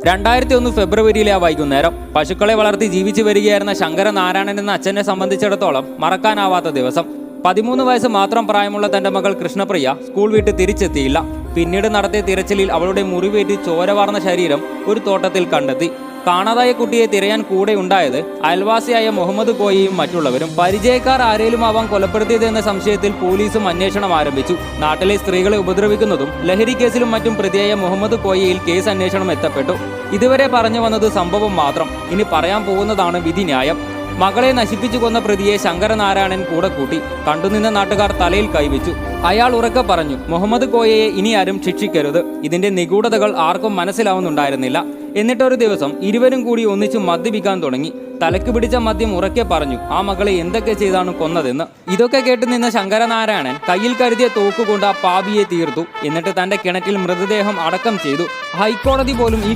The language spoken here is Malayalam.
2001 ഫെബ്രുവരിയിലെ ആ വൈകുന്നേരം പശുക്കളെ വളർത്തി ജീവിച്ചു വരികയായിരുന്ന ശങ്കരനാരായണൻ എന്ന അച്ഛനെ സംബന്ധിച്ചിടത്തോളം മറക്കാനാവാത്ത ദിവസം. 13 വയസ്സ് മാത്രം പ്രായമുള്ള തന്റെ മകൾ കൃഷ്ണപ്രിയ സ്കൂൾ വിട്ട് തിരിച്ചെത്തിയില്ല. പിന്നീട് നടത്തിയ തിരച്ചിലിൽ അവളുടെ മുറിവേറ്റ് ചോര വാർന്ന ശരീരം ഒരു തോട്ടത്തിൽ കണ്ടെത്തി. കാണാതായ കുട്ടിയെ തിരയാൻ കൂടെ ഉണ്ടായത് അയൽവാസിയായ മുഹമ്മദ് കോയയും മറ്റുള്ളവരും. പരിചയക്കാർ ആരേലും ആവാൻ കൊലപ്പെടുത്തിയത് എന്ന സംശയത്തിൽ പോലീസും അന്വേഷണം ആരംഭിച്ചു. നാട്ടിലെ സ്ത്രീകളെ ഉപദ്രവിക്കുന്നതും ലഹരി കേസിലും മറ്റും പ്രതിയായ മുഹമ്മദ് കോയയിൽ കേസ് അന്വേഷണം എത്തപ്പെട്ടു. ഇതുവരെ പറഞ്ഞു വന്നത് സംഭവം മാത്രം. ഇനി പറയാൻ പോകുന്നതാണ് വിധിന്യായം. മകളെ നശിപ്പിച്ചു കൊന്ന പ്രതിയെ ശങ്കരനാരായണൻ കൂടെ കൂട്ടി. കണ്ടുനിന്ന നാട്ടുകാർ തലയിൽ കൈവച്ചു. അയാൾ ഉറക്കെ പറഞ്ഞു, മുഹമ്മദ് കോയയെ ഇനി ആരും ശിക്ഷിക്കരുത്. ഇതിന്റെ നിഗൂഢതകൾ ആർക്കും മനസ്സിലാവുന്നുണ്ടായിരുന്നില്ല. എന്നിട്ടൊരു ദിവസം ഇരുവരും കൂടി ഒന്നിച്ചു മദ്യപിക്കാൻ തുടങ്ങി. തലക്ക് പിടിച്ച മദ്യം ഉറക്കെ പറഞ്ഞു ആ മകളെ എന്തൊക്കെ ചെയ്താണ് കൊന്നതെന്ന്. ഇതൊക്കെ കേട്ട് നിന്ന ശങ്കരനാരായണൻ കയ്യിൽ കരുതിയ തോക്കുകൊണ്ട് ആ പാപിയെ തീർത്തു. എന്നിട്ട് തന്റെ കിണറ്റിൽ മൃതദേഹം അടക്കം ചെയ്തു. ഹൈക്കോടതി പോലും ഈ